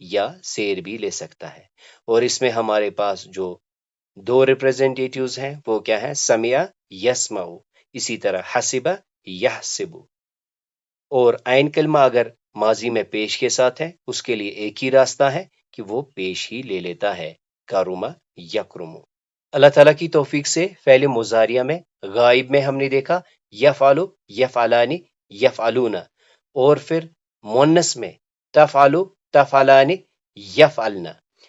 یا زیر بھی لے سکتا ہے۔ اور اس میں ہمارے پاس جو دو ریپریزنٹیٹیوز ہیں وہ کیا ہیں؟ سمع یسمع، اسی طرح حسبہ یحسب۔ اور عین کلمہ اگر ماضی میں پیش کے ساتھ ہے اس کے لیے ایک ہی راستہ ہے کہ وہ پیش ہی لے لیتا ہے، کرم یکرم۔ اللہ تعالیٰ کی توفیق سے فعل مضارعہ میں غائب میں ہم نے دیکھا یفعل، یفعلان، یفعلون، اور پھر مونس میں تفعل، تفعلان، یفعلن۔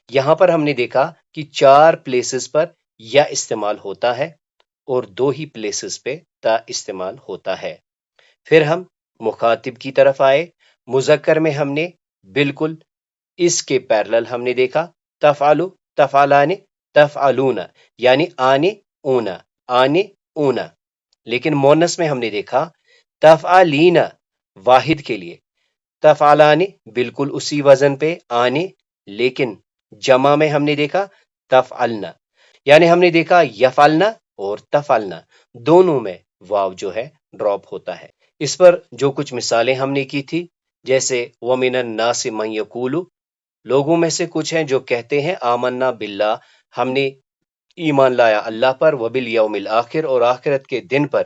یہاں پر ہم نے دیکھا کہ 4 پلیسز پر یا استعمال ہوتا ہے اور 2 ہی پلیسز پہ تا استعمال ہوتا ہے۔ پھر ہم مخاطب کی طرف آئے، مذکر میں ہم نے بالکل اس کے پیرلل ہم نے دیکھا تفعل، تفعلان، تفعلون، یعنی آنے اونا، آنے اونا۔ لیکن مونس میں ہم نے دیکھا تفعلین واحد کے لیے، تفعلان بالکل اسی وزن پہ آنے، لیکن جمع میں ہم نے دیکھا تفعلنا، یعنی ہم نے دیکھا یفعلنا اور تفعلنا دونوں میں واو جو ہے ڈراپ ہوتا ہے۔ اس پر جو کچھ مثالیں ہم نے کی تھی، جیسے وَمِنَ النَّاسِ مَن يَقُولُ، لوگوں میں سے کچھ ہیں جو کہتے ہیں آمنا باللہ، ہم نے ایمان لایا اللہ پر، وبالیوم الآخر، اور آخرت کے دن پر،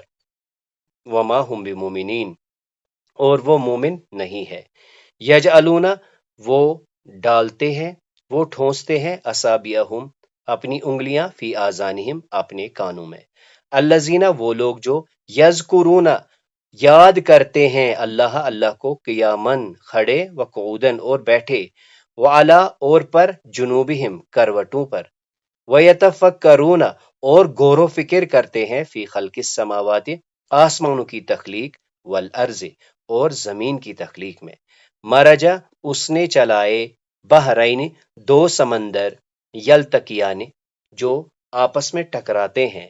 وما ہم بمومنین، اور وہ مومن نہیں ہے، یجعلون وہ ڈالتے ہیں، وہ ٹھونستے ہیں، اصابعہم اپنی انگلیاں، فی آذانہم اپنے کانوں میں، الذین وہ لوگ جو یذکرون یاد کرتے ہیں اللہ کو، قیامن کھڑے، وقعودن اور بیٹھے، وعلا اور پر، جنوبہم کروٹوں پر، ویتفکرون اور غور و فکر کرتے ہیں، فی خلق السماوات آسمانوں کی تخلیق، والارض اور زمین کی تخلیق میں، مرجا اس نے چلائے، بحرین 2 سمندر، یلتقیان جو آپس میں ٹکراتے ہیں،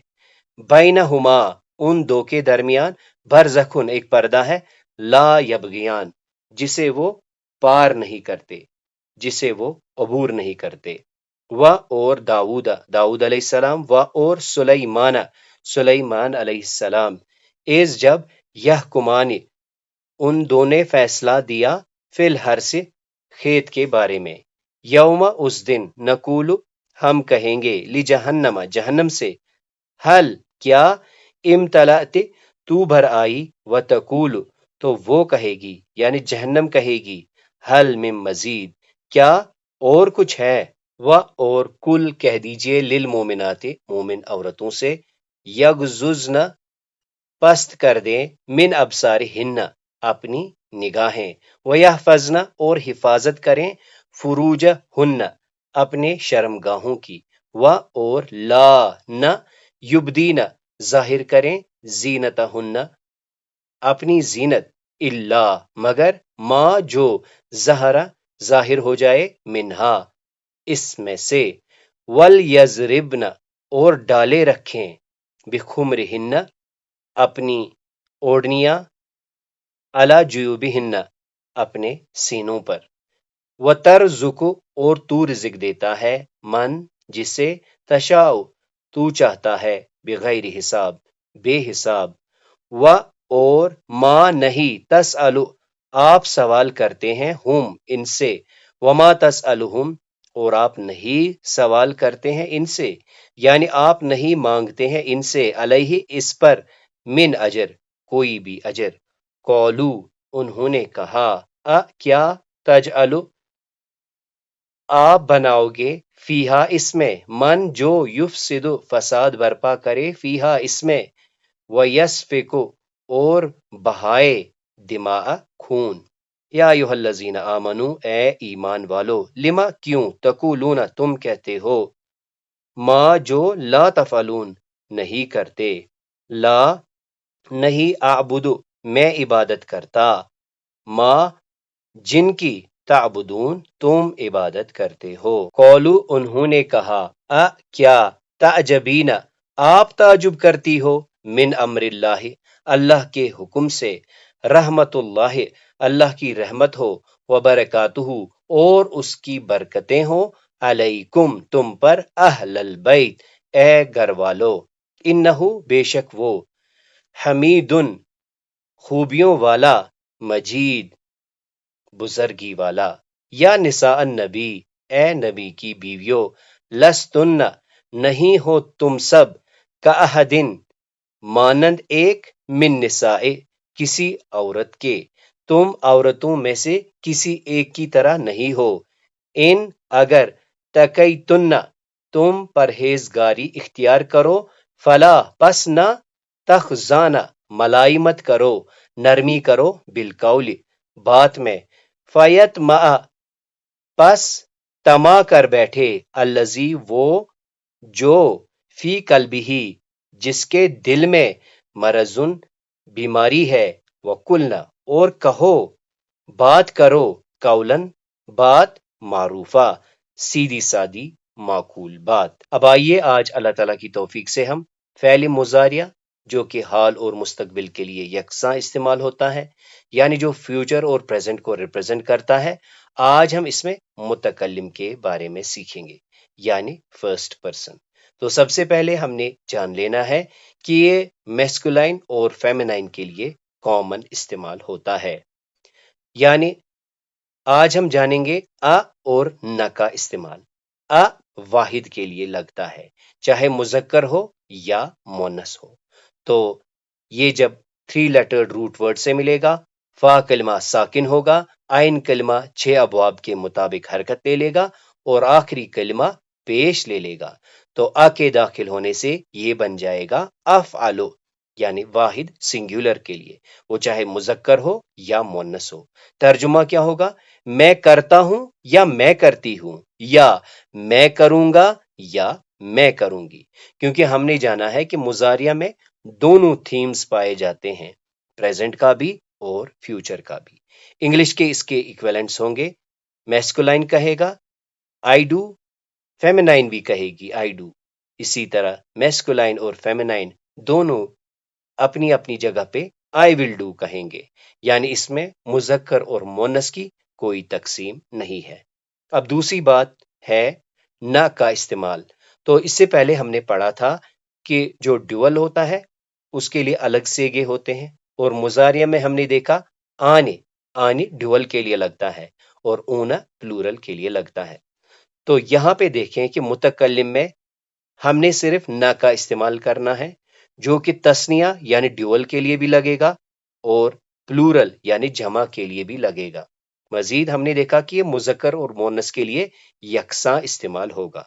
بینہما ان 2 کے درمیان، برزخن ایک پردہ ہے، لا یبغیان جسے وہ پار نہیں کرتے، جسے وہ عبور نہیں کرتے، و اور داؤد علیہ السلام، و اور سلیمان علیہ السلام، ایز جب یحکمان ان 2 نے فیصلہ دیا، فی الحرث کھیت کے بارے میں، یوم اس دن، نقول ہم کہیں گے، لجہنم جہنم سے، حل کیا، امتلأت تو بھر آئی، وتقول تو وہ کہے گی یعنی جہنم کہے گی، حل من مزید کیا اور کچھ ہے، و اور کل کہہ دیجئے، للمومنات مومن عورتوں سے، یغضضن پست کر دیں، من ابصارہن اپنی نگاہیں، ویحفظن اور حفاظت کریں، فروجہن اپنے شرمگاہوں کی، و اور لا نہ یبدین ظاہر کریں، زینتہن اپنی زینت، الا مگر، ما جو ظاہر ہو جائے، منہا اس میں سے، ولیضربن اور ڈالے رکھیں، بخمرہن اپنی اوڑنیاں، علی جیوبہن اپنے سینوں پر، وترزق اور تو رزق دیتا ہے، من جسے، تشاء تو چاہتا ہے، بغیر حساب بے حساب، و اور ما نہیں، تسأل آپ سوال کرتے ہیں، ہم ان سے، وما تسألہم اور آپ نہیں سوال کرتے ہیں ان سے، یعنی آپ نہیں مانگتے ہیں ان سے، علیہ اس پر، من اجر کوئی بھی اجر، قولو انہوں نے کہا، کیا، تجعلو آپ بناؤ گے، فیہا اس میں، من جو، یفسد فساد برپا کرے، فیہا اس میں، ویسفک اور بہائے، دماء خون، یا ایھا الذین آمنو اے ایمان والو، لما کیوں، تقولون تم کہتے ہو، ما جو لا تفعلون نہیں کرتے، لا نہیں، اعبد میں عبادت کرتا، ما جن کی، تعبدون تم عبادت کرتے ہو، قولو انہوں نے کہا، کیا، تعجبین آپ تعجب کرتی ہو، من امر اللہ اللہ کے حکم سے، رحمت اللہ اللہ کی رحمت ہو، وبرکاتہ اور اس کی برکتیں ہو، علیکم تم پر، اہل البیت اے گھر والو، انہو بے شک وہ، حمیدن خوبیوں والا، مجید بزرگی والا۔ یا نساء النبی، اے نبی کی بیویوں، لستن، نہیں ہو تم سب، کا احدن، مانند ایک، من نساء، کسی عورت کے، تم عورتوں میں سے کسی ایک کی طرح نہیں ہو، ان، اگر، تقیتن، تم پرہیزگاری اختیار کرو، فلا، پس نہ، تخزانہ، ملائی مت کرو، نرمی کرو، بالقول، بات میں، فیت مع، پس تما کر بیٹھے، الذی، وہ، جو، فی قلبہ، جس کے دل میں، مرضن، بیماری ہے، وقلنا، اور کہو، بات کرو، قولن، بات، معروفہ، سیدھی سادی، معقول بات۔ اب آئیے آج اللہ تعالیٰ کی توفیق سے ہم فعل مضارع جو کہ حال اور مستقبل کے لیے یکساں استعمال ہوتا ہے، یعنی جو فیوچر اور پریزنٹ کو ریپرزینٹ کرتا ہے، آج ہم اس میں متکلم کے بارے میں سیکھیں گے، یعنی فرسٹ پرسن۔ تو سب سے پہلے ہم نے جان لینا ہے کہ یہ میسکولائن اور فیمینائن کے لیے کامن استعمال ہوتا ہے، یعنی آج ہم جانیں گے آ اور نہ کا استعمال۔ آ واحد کے لیے لگتا ہے، چاہے مذکر ہو یا مونس ہو۔ تو یہ جب 3 لیٹرڈ روٹ ورڈ سے ملے گا، فا کلمہ ساکن ہوگا، آئن کلمہ 6 ابواب کے مطابق حرکت لے لے گا، اور آخری کلمہ پیش لے لے گا۔ تو آ کے داخل ہونے سے یہ بن جائے گا افعلو، یعنی واحد سنگولر کے لیے، وہ چاہے مذکر ہو یا مونس ہو۔ ترجمہ کیا ہوگا؟ میں کرتا ہوں یا میں کرتی ہوں، یا میں کروں گا یا میں کروں گی، کیونکہ ہم نے جانا ہے کہ مضارعہ میں دونوں تھیمز پائے جاتے ہیں، پریزنٹ کا بھی اور فیوچر کا بھی۔ انگلش کے اس کے ایکویلنٹس ہوں گے، میسکولائن کہے گا آئی ڈو، فیمینائن بھی کہے گی آئی ڈو۔ اسی طرح میسکولائن اور فیمینائن دونوں اپنی اپنی جگہ پہ آئی ول ڈو کہیں گے، یعنی اس میں مذکر اور مونس کی کوئی تقسیم نہیں ہے۔ اب دوسری بات ہے نہ کا استعمال۔ تو اس سے پہلے ہم نے پڑھا تھا کہ جو ڈیول ہوتا ہے اس کے لیے الگ سیگے ہوتے ہیں، اور مضارعہ میں ہم نے دیکھا آنے ڈیول کے لیے لگتا ہے، اور اونا پلورل کے لیے لگتا ہے۔ تو یہاں پہ دیکھیں کہ متکلم میں ہم نے صرف نہ کا استعمال کرنا ہے، جو کہ تثنیہ یعنی ڈیول کے لیے بھی لگے گا، اور پلورل یعنی جمع کے لیے بھی لگے گا۔ مزید ہم نے دیکھا کہ یہ مذکر اور مونس کے لیے یکساں استعمال ہوگا۔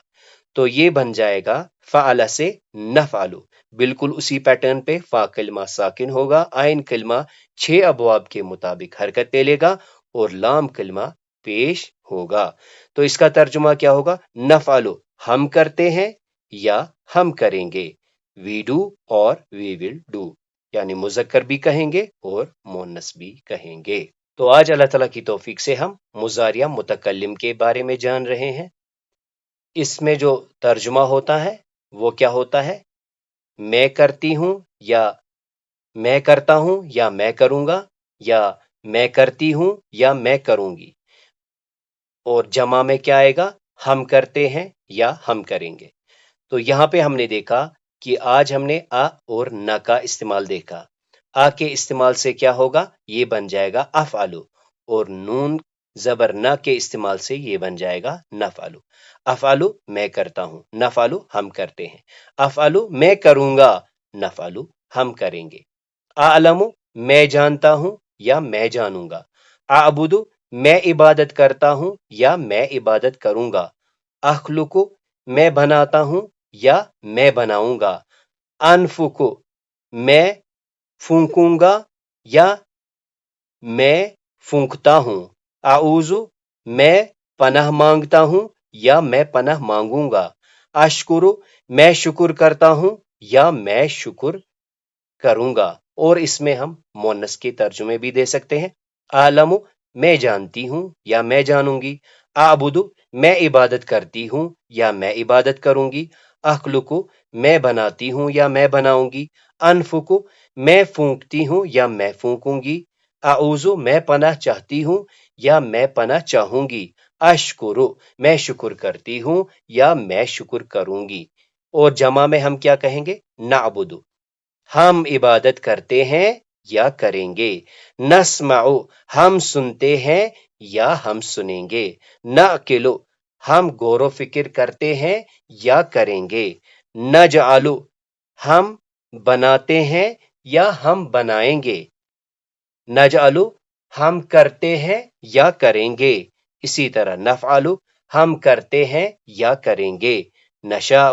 تو یہ بن جائے گا فعل سے نفعل، بالکل اسی پیٹرن پہ فا کلمہ ساکن ہوگا، آئن کلمہ 6 ابواب کے مطابق حرکت لے لے گا، اور لام کلمہ پیش ہوگا۔ تو اس کا ترجمہ کیا ہوگا؟ نفعل، ہم کرتے ہیں یا ہم کریں گے، وی ڈو اور وی ول ڈو، یعنی مذکر بھی کہیں گے اور مونس بھی کہیں گے۔ تو آج اللہ تعالیٰ کی توفیق سے ہم مضارعہ متکلم کے بارے میں جان رہے ہیں۔ اس میں جو ترجمہ ہوتا ہے وہ کیا ہوتا ہے؟ میں کرتی ہوں یا میں کرتا ہوں یا میں کروں گا، یا میں کرتی ہوں یا میں کروں گی، اور جمع میں کیا آئے گا؟ ہم کرتے ہیں یا ہم کریں گے۔ تو یہاں پہ ہم نے دیکھا کہ آج ہم نے آ اور نہ کا استعمال دیکھا۔ آ کے استعمال سے کیا ہوگا؟ یہ بن جائے گا افعلو، اور نون زبر نہ کے استعمال سے یہ بن جائے گا نفعلو۔ افعلو میں کرتا ہوں، نفعلو ہم کرتے ہیں، افعلو میں کروں گا، نفعلو ہم کریں گے۔ اعلم میں جانتا ہوں یا میں جانوں گا، اعبد میں عبادت کرتا ہوں یا میں عبادت کروں گا، اخلق میں بناتا ہوں یا میں بناؤں گا، انفق میں پھونکوں گا یا میں پھونکتا ہوں، اعوذ میں پناہ مانگتا ہوں یا میں پناہ مانگوں گا، اشکر میں شکر کرتا ہوں یا میں شکر کروں گا۔ اور اس میں ہم مونس کے ترجمے بھی دے سکتے ہیں، عالم میں جانتی ہوں یا میں جانوں گی، اعبد میں عبادت کرتی ہوں یا میں عبادت کروں گی، اخلق میں بناتی ہوں یا میں بناؤں گی، انفق میں پھونکتی ہوں یا میں پھونکوں گی، اعوذ میں پناہ چاہتی ہوں یا میں پناہ چاہوں گی، اشکر میں شکر کرتی ہوں یا میں شکر کروں گی۔ اور جمع میں ہم کیا کہیں گے؟ نعبد ہم عبادت کرتے ہیں یا کریں گے، نسمع ہم سنتے ہیں یا ہم سنیں گے، نعقلو ہم غور و فکر کرتے ہیں یا کریں گے، نجعلو ہم بناتے ہیں یا ہم بنائیں گے، نجعلو ہم کرتے ہیں یا کریں گے، اسی طرح نفعلو ہم کرتے ہیں یا کریں گے، نشاء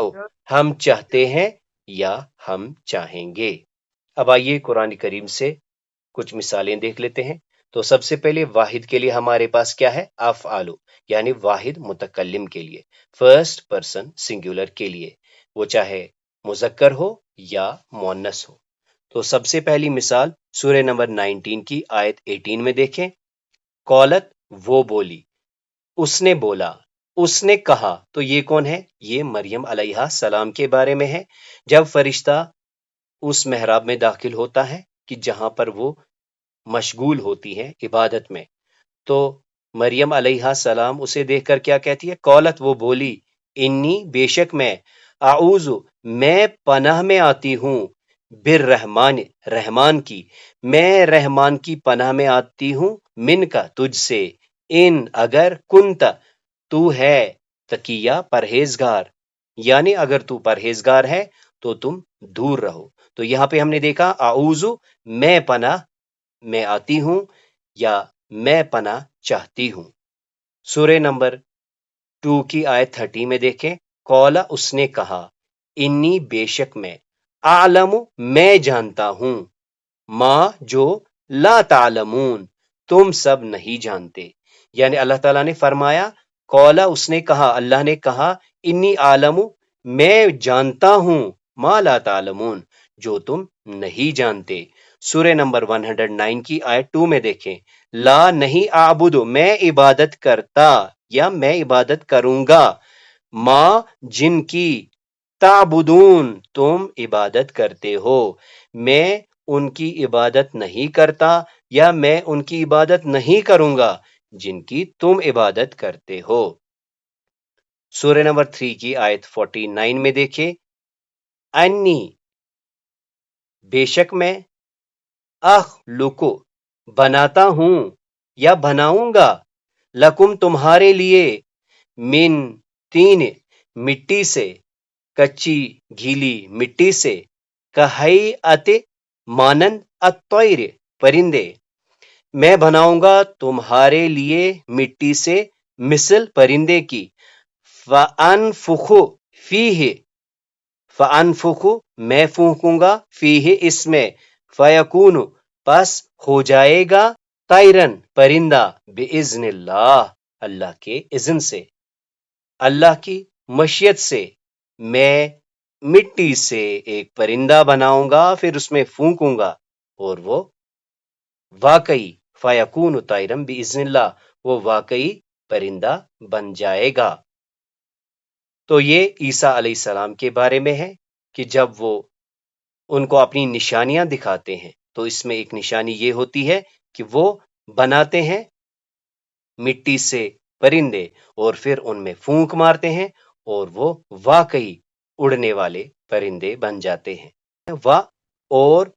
ہم چاہتے ہیں یا ہم چاہیں گے۔ اب آئیے قرآن کریم سے کچھ مثالیں دیکھ لیتے ہیں۔ تو سب سے پہلے واحد کے لیے ہمارے پاس کیا ہے؟ افعالو، یعنی واحد متکلم کے لیے، فرسٹ پرسن سنگولر کے لیے، وہ چاہے مذکر ہو یا مؤنث ہو۔ تو سب سے پہلی مثال سورہ نمبر 19 کی آیت 18 میں دیکھیں، قولت وہ بولی، اس نے بولا، اس نے کہا، تو یہ کون ہے؟ یہ مریم علیہ السلام کے بارے میں ہے۔ جب فرشتہ اس محراب میں داخل ہوتا ہے کہ جہاں پر وہ مشغول ہوتی ہے عبادت میں، تو مریم علیہ السلام اسے دیکھ کر کیا کہتی ہے؟ قولت وہ بولی، انی بے شک میں، اعوذ میں پناہ میں آتی ہوں، بالرحمن رحمان کی، میں رحمان کی پناہ میں آتی ہوں، من کا تجھ سے، ان اگر کنت تو ہے، تقیہ پرہیزگار، یعنی اگر تو پرہیزگار ہے تو تم دور رہو۔ تو یہاں پہ ہم نے دیکھا اعوذ میں پناہ میں آتی ہوں یا میں پناہ چاہتی ہوں۔ سورہ نمبر 2 کی آیت 30 میں دیکھیں، قولا اس نے کہا، انی بے شک میں، اعلم میں جانتا ہوں، ما جو لا تعلمون تم سب نہیں جانتے، یعنی اللہ تعالیٰ نے فرمایا، قولا اس نے کہا، اللہ نے کہا، انی عالم میں جانتا ہوں، ما لا تعلمون جو تم نہیں جانتے۔ سورہ نمبر 109 کی آیت 2 میں دیکھیں، لا نہیں اعبد میں عبادت کرتا یا میں عبادت کروں گا، ما جن کی، تعبدون تم عبادت کرتے ہو، میں ان کی عبادت نہیں کرتا یا میں ان کی عبادت نہیں کروں گا جن کی تم عبادت کرتے ہو۔ سورہ نمبر 3 کی آیت 49 میں دیکھیں، انی بے شک میں، اخلقو بناتا ہوں یا بناؤں گا، لکم تمہارے لیے، من تین مٹی سے، کچی گیلی مٹی سے، کہیئت مانند الطیر پرندے، میں بناؤں گا تمہارے لیے مٹی سے مثل پرندے کی، فَأَنفُخُ فِيهِ فَأَنفُخُ میں پھونکوں گا، فِيهِ اس میں، فَيَكُونُ پس ہو جائے گا، طیرن پرندہ، بِإِذْنِ اللہ اللہ کے اذن سے، اللہ کی مشیت سے، میں مٹی سے ایک پرندہ بناؤں گا، پھر اس میں پھونکوں گا اور وہ واقعی، فَيَكُونُ طَيْرًا بِإِذْنِ اللہ وہ واقعی پرندہ بن جائے گا۔ تو یہ عیسیٰ علیہ السلام کے بارے میں ہے کہ جب وہ ان کو اپنی نشانیاں دکھاتے ہیں تو اس میں ایک نشانی یہ ہوتی ہے کہ وہ بناتے ہیں مٹی سے پرندے اور پھر ان میں پھونک مارتے ہیں اور وہ واقعی اڑنے والے پرندے بن جاتے ہیں۔ اور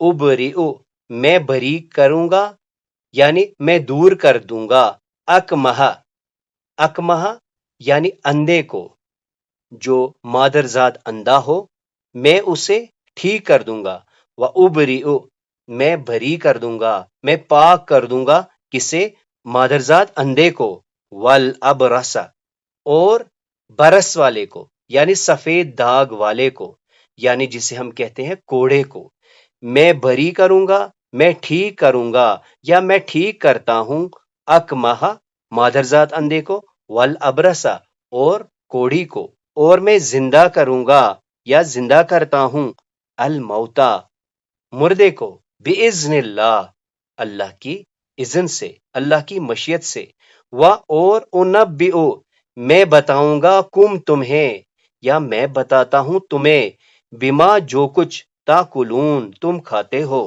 ابریئو میں بری کروں گا، یعنی میں دور کر دوں گا، اکمہا اکمہا یعنی اندھے کو، جو مادرزاد اندھا ہو میں اسے ٹھیک کر دوں گا، وَأُبْرِئُ میں بری کر دوں گا، میں پاک کر دوں گا، کسے؟ مادرزاد اندھے کو، وَالْأَبْرَسَ اور برس والے کو، یعنی سفید داغ والے کو، یعنی جسے ہم کہتے ہیں کوڑے کو، میں بری کروں گا، میں ٹھیک کروں گا یا میں ٹھیک کرتا ہوں، اکمہا مادرزاد اندھے کو، والابرس اور کوڑی کو، اور میں زندہ کروں گا یا زندہ کرتا ہوں، الموتا مردے کو، بِإِذْنِ اللہ اللہ کی اذن سے، اللہ کی مشیت سے، اور انبئ میں بتاؤں گا، کم تمہیں یا میں بتاتا ہوں تمہیں، بما جو کچھ، تاکلون تم کھاتے ہو،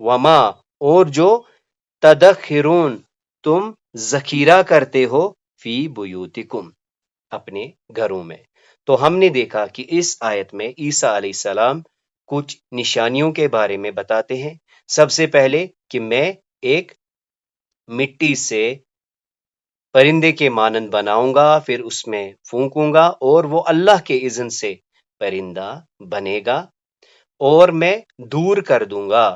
وما اور جو، تدخرون تم ذخیرہ کرتے ہو، فی بیوتکم اپنے گھروں میں۔ تو ہم نے دیکھا کہ اس آیت میں عیسیٰ علیہ السلام کچھ نشانیوں کے بارے میں بتاتے ہیں۔ سب سے پہلے کہ میں ایک مٹی سے پرندے کے مانند بناؤں گا، پھر اس میں پھونکوں گا اور وہ اللہ کے اذن سے پرندہ بنے گا، اور میں دور کر دوں گا،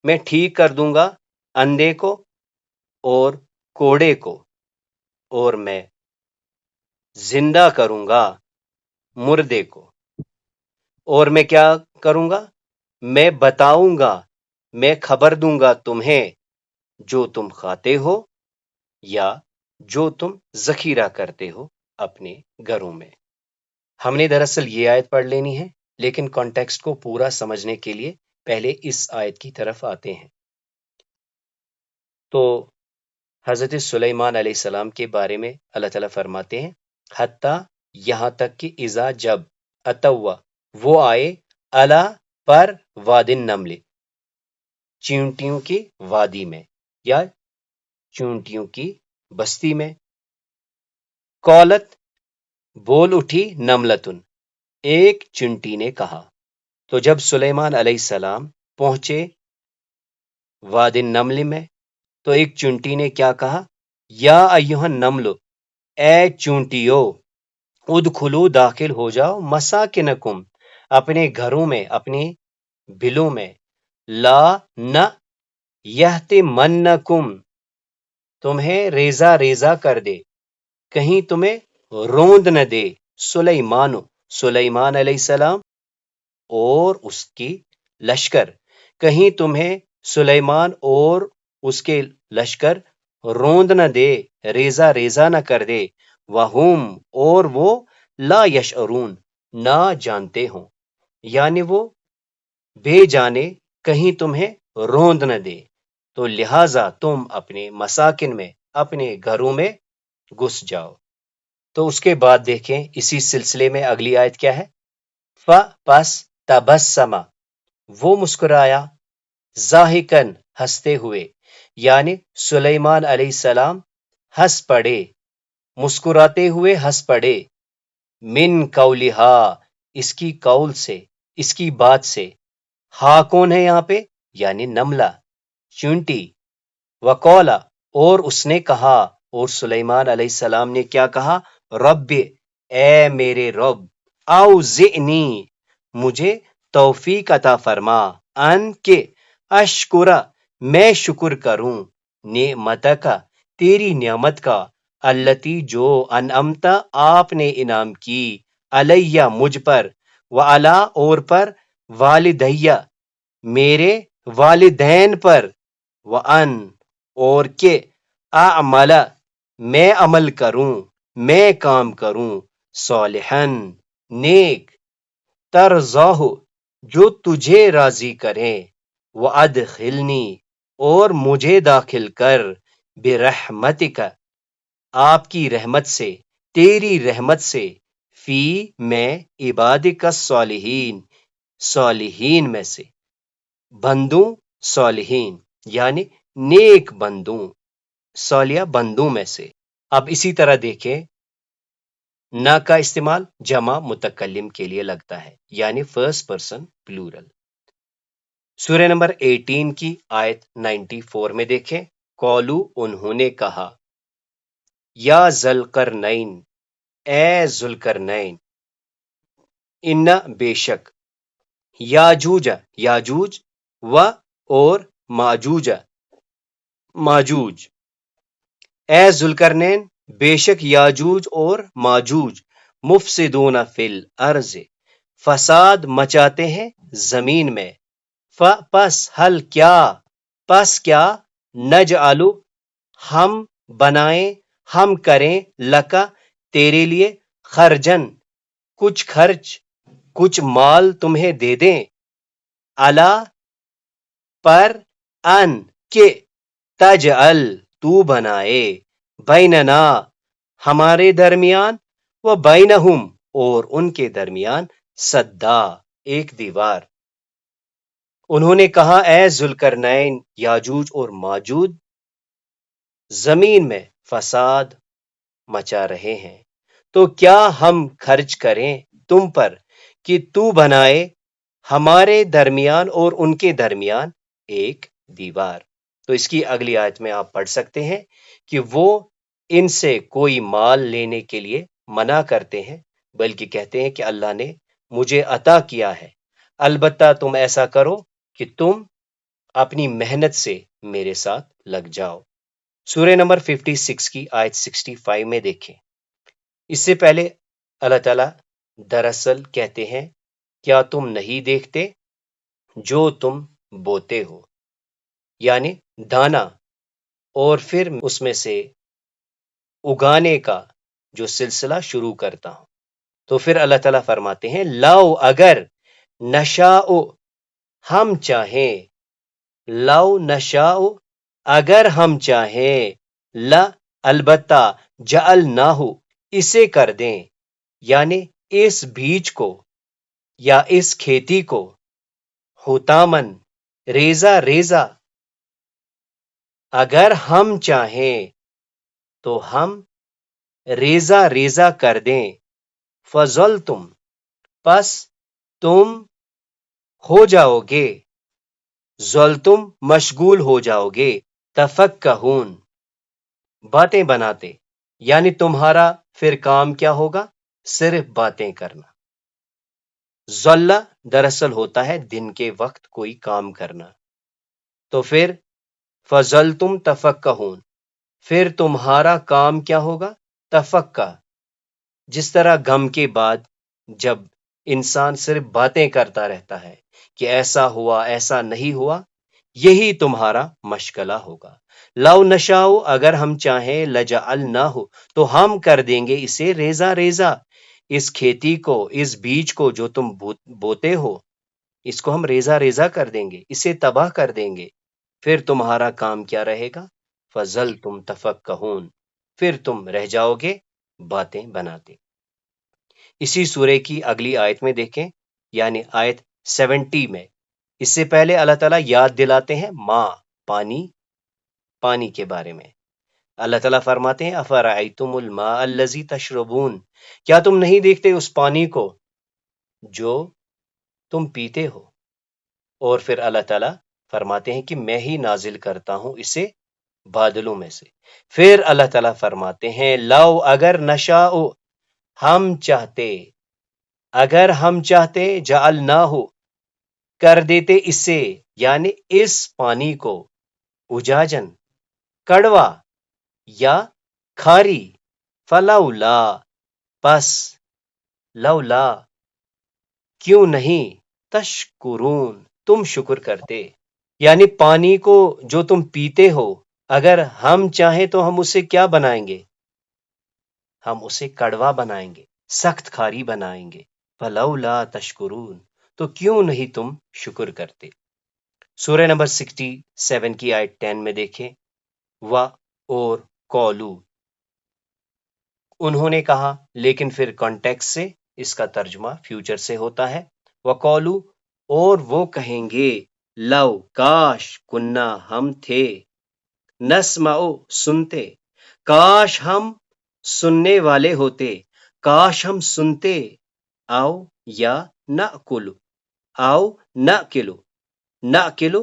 میں ٹھیک کر دوں گا اندھے کو اور کوڑے کو، اور میں زندہ کروں گا مردے کو، اور میں کیا کروں گا؟ میں بتاؤں گا، میں خبر دوں گا تمہیں جو تم کھاتے ہو یا جو تم ذخیرہ کرتے ہو اپنے گھروں میں۔ ہم نے دراصل یہ آیت پڑھ لینی ہے، لیکن کانٹیکسٹ کو پورا سمجھنے کے لیے پہلے اس آیت کی طرف آتے ہیں۔ تو حضرت سلیمان علیہ السلام کے بارے میں اللہ تعالیٰ فرماتے ہیں، حتیٰ یہاں تک کہ اذا جب اتوا وہ آئے الا پر واد النمل چیونٹیوں کی وادی میں یا چونٹیوں کی بستی میں، قالت بول اٹھی نملتن ایک چونٹی نے کہا۔ تو جب سلیمان علیہ السلام پہنچے واد النمل میں تو ایک چونٹی نے کیا کہا؟ یا ایھا النمل اے چونٹیو ادخلو داخل ہو جاؤ مساکنکم اپنے گھروں میں، اپنے بلوں میں، لا نہ یحتمنکم تمہیں ریزہ ریزہ کر دے، کہیں تمہیں روند نہ دے، سلیمان علیہ السلام اور اس کی لشکر، کہیں تمہیں سلیمان اور اس کے لشکر روند نہ دے، ریزہ ریزہ نہ کر دے، وہم اور وہ لا یشعرون نہ جانتے ہوں، یعنی وہ بے جانے کہیں تمہیں روند نہ دے، تو لہٰذا تم اپنے مساکن میں، اپنے گھروں میں گھس جاؤ۔ تو اس کے بعد دیکھیں اسی سلسلے میں اگلی آیت کیا ہے؟ پس تبسم وہ مسکرایا، ضاحکن ہنستے ہوئے، یعنی سلیمان علیہ السلام ہنس پڑے، مسکراتے ہوئے ہنس پڑے، من قولہا اس کی قول سے، اس کی بات سے۔ ہا کون ہے یہاں پہ؟ یعنی نملہ، چونٹی۔ وقولا اور اس نے کہا، اور سلیمان علیہ السلام نے کیا کہا؟ رب اے میرے رب، اوزعنی مجھے توفیق عطا فرما، ان کے اشکرا میں شکر کروں، نعمتک تیری نعمت کا، التی جو انعمت آپ نے انعام کی، علیہ مجھ پر، وعلا اور پر، والدیہ میرے والدین پر، وان اور کہ اعمل میں عمل کروں، میں کام کروں، صالحن نیک، ترضاہ جو تجھے راضی کریں، وادخلنی اور مجھے داخل کر، برحمتک آپ کی رحمت سے، تیری رحمت سے، فی میں عبادک الصالحین صالحین میں سے، بندوں صالحین یعنی نیک بندوں، صالح بندوں میں سے۔ اب اسی طرح دیکھیں نہ کا استعمال جمع متکلم کے لیے لگتا ہے، یعنی فرسٹ پرسن پلورل۔ سورہ نمبر 18 کی آیت 94 میں دیکھیں، قولو انہوں نے کہا، یا ذوالقرنین اے ذوالقرنین، ان بے شک، یاجوج یاجوج و اور ماجوج ماجوج، اے ذوالقرنین بے شک یاجوج اور ماجوج، مفسدون فی الارض فساد مچاتے ہیں زمین میں، پس حل کیا، پس کیا، نجعلو ہم بنائیں، ہم کریں، لکا تیرے لیے، خرجن کچھ خرچ، کچھ مال تمہیں دے دیں، علا پر، ان کے، تجعل تو بنائے، بیننا ہمارے درمیان، و بینہم اور ان کے درمیان، سدا ایک دیوار۔ انہوں نے کہا، اے ذوالقرنین یاجوج اور ماجوج زمین میں فساد مچا رہے ہیں، تو کیا ہم خرچ کریں تم پر کہ تو بنائے ہمارے درمیان اور ان کے درمیان ایک دیوار۔ تو اس کی اگلی آیت میں آپ پڑھ سکتے ہیں کہ وہ ان سے کوئی مال لینے کے لیے منع کرتے ہیں، بلکہ کہتے ہیں کہ اللہ نے مجھے عطا کیا ہے، البتہ تم ایسا کرو کہ تم اپنی محنت سے میرے ساتھ لگ جاؤ۔ سورہ نمبر 56 کی آیت 65 میں دیکھیں۔ اس سے پہلے اللہ تعالیٰ دراصل کہتے ہیں کیا تم نہیں دیکھتے جو تم بوتے ہو، یعنی دانا، اور پھر اس میں سے اگانے کا جو سلسلہ شروع کرتا ہوں۔ تو پھر اللہ تعالیٰ فرماتے ہیں لو اگر نشاء ہم چاہیں، لو نشاء اگر ہم چاہیں، لا البتہ جعلناہ اسے کر دیں، یعنی اس بیج کو یا اس کھیتی کو، حطامن ریزہ ریزہ، اگر ہم چاہیں تو ہم ریزہ ریزہ کر دیں، فضلتم پس تم ہو جاؤ گے، ظلتم مشغول ہو جاؤ گے، تفکہون باتیں بناتے، یعنی تمہارا پھر کام کیا ہوگا؟ صرف باتیں کرنا۔ ظلہ دراصل ہوتا ہے دن کے وقت کوئی کام کرنا، تو پھر فضلتم تفکہون پھر تمہارا کام کیا ہوگا؟ تفکہ۔ جس طرح غم کے بعد جب انسان صرف باتیں کرتا رہتا ہے کہ ایسا ہوا ایسا نہیں ہوا، یہی تمہارا مشغلہ ہوگا۔ لو نشاؤ اگر ہم چاہیں، لجعلناہ تو ہم کر دیں گے اسے ریزہ ریزہ، اس کھیتی کو، اس بیج کو جو تم بوتے ہو، اس کو ہم ریزہ ریزہ کر دیں گے، اسے تباہ کر دیں گے۔ پھر تمہارا کام کیا رہے گا؟ فضلتم تفکہون پھر تم رہ جاؤ گے باتیں بناتے۔ اسی سورہ کی اگلی آیت میں دیکھیں، یعنی آیت 70 میں، اس سے پہلے اللہ تعالیٰ یاد دلاتے ہیں ماں، پانی کے بارے میں۔ اللہ تعالیٰ فرماتے ہیں افرأیتم الماء الذی تشربون کیا تم نہیں دیکھتے اس پانی کو جو تم پیتے ہو؟ اور پھر اللہ تعالیٰ فرماتے ہیں کہ میں ہی نازل کرتا ہوں اسے بادلوں میں سے۔ پھر اللہ تعالیٰ فرماتے ہیں لو اگر نشاء ہم چاہتے، اگر ہم چاہتے جعلناہ کر دیتے اسے، یعنی اس پانی کو، اجاجن کڑوا یا کھاری، فلولا پس لولا کیوں نہیں، تشکرون تم شکر کرتے، یعنی پانی کو جو تم پیتے ہو اگر ہم چاہیں تو ہم اسے کیا بنائیں گے؟ ہم اسے کڑوا بنائیں گے، سخت کھاری بنائیں گے۔ فلولا تشکرون تو کیوں نہیں تم شکر کرتے۔ سورہ نمبر 67 کی آیت 10 میں دیکھیں، اور قولو انہوں نے کہا، لیکن پھر کانٹیکس سے اس کا ترجمہ فیوچر سے ہوتا ہے، وقولو اور وہ کہیں گے، لو کاش، کنہ ہم تھے، نسمع سنتے، کاش ہم سننے والے ہوتے، کاش ہم سنتے، آؤ یا نأکلو، آؤ نأکلو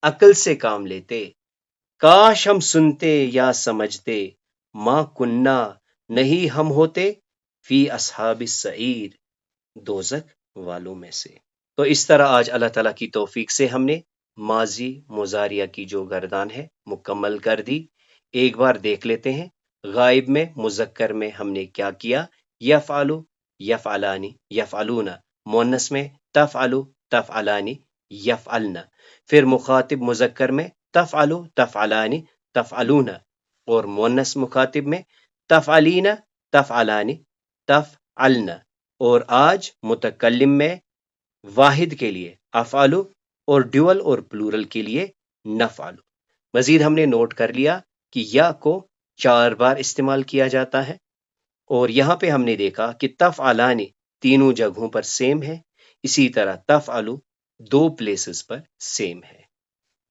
عقل سے کام لیتے، کاش ہم سنتے یا سمجھتے، ما کنہ نہیں ہم ہوتے، فی اصحاب السعیر دوزخ والوں میں سے۔ تو اس طرح آج اللہ تعالیٰ کی توفیق سے ہم نے ماضی مضارعہ کی جو گردان ہے مکمل کر دی۔ ایک بار دیکھ لیتے ہیں، غائب میں مذکر میں ہم نے کیا کیا؟ یفعلو، یفعلانی، یفعلون، مؤنث میں تفعلو، تفعلانی، یفعلن، پھر مخاطب مذکر میں تفعلو، تفعلانی، تفعلون، اور مؤنث مخاطب میں تفعلین، تفعلانی، تفعلن، اور آج متکلم میں واحد کے لیے افعلو اور ڈیول اور پلورل کے لیے نفعلو۔ مزید ہم نے نوٹ کر لیا کہ یا کو 4 بار استعمال کیا جاتا ہے، اور یہاں پہ ہم نے دیکھا کہ تفعلانی تینوں جگہوں پر سیم ہے، اسی طرح تفعلو 2 پلیسز پر سیم ہے۔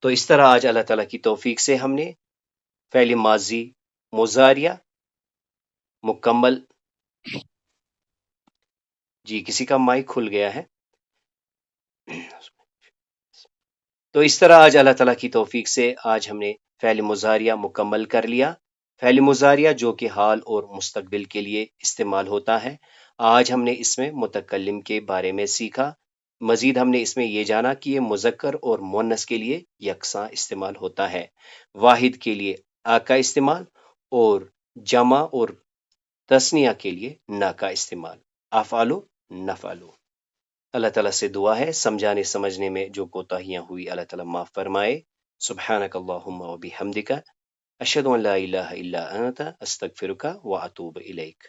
تو اس طرح آج اللہ تعالیٰ کی توفیق سے ہم نے فعل ماضی مضارعہ مکمل، جی کسی کا مائک کھل گیا ہے، تو اس طرح آج اللہ تعالیٰ کی توفیق سے آج ہم نے فعل مضارعہ مکمل کر لیا۔ فعل مضارعہ جو کہ حال اور مستقبل کے لیے استعمال ہوتا ہے، آج ہم نے اس میں متکلم کے بارے میں سیکھا۔ مزید ہم نے اس میں یہ جانا کہ یہ مذکر اور مؤنث کے لیے یکساں استعمال ہوتا ہے، واحد کے لیے آ کا استعمال اور جمع اور تثنیہ کے لیے نا کا استعمال، افعلو نفعلو۔ اللہ تعالیٰ سے دعا ہے سمجھانے سمجھنے میں جو کوتاہیاں ہوئی اللہ تعالیٰ معاف فرمائے۔ سبحانک اللہم و بحمدک، اشہد ان لا الہ الا انت، استغفرک و اتوب الیک۔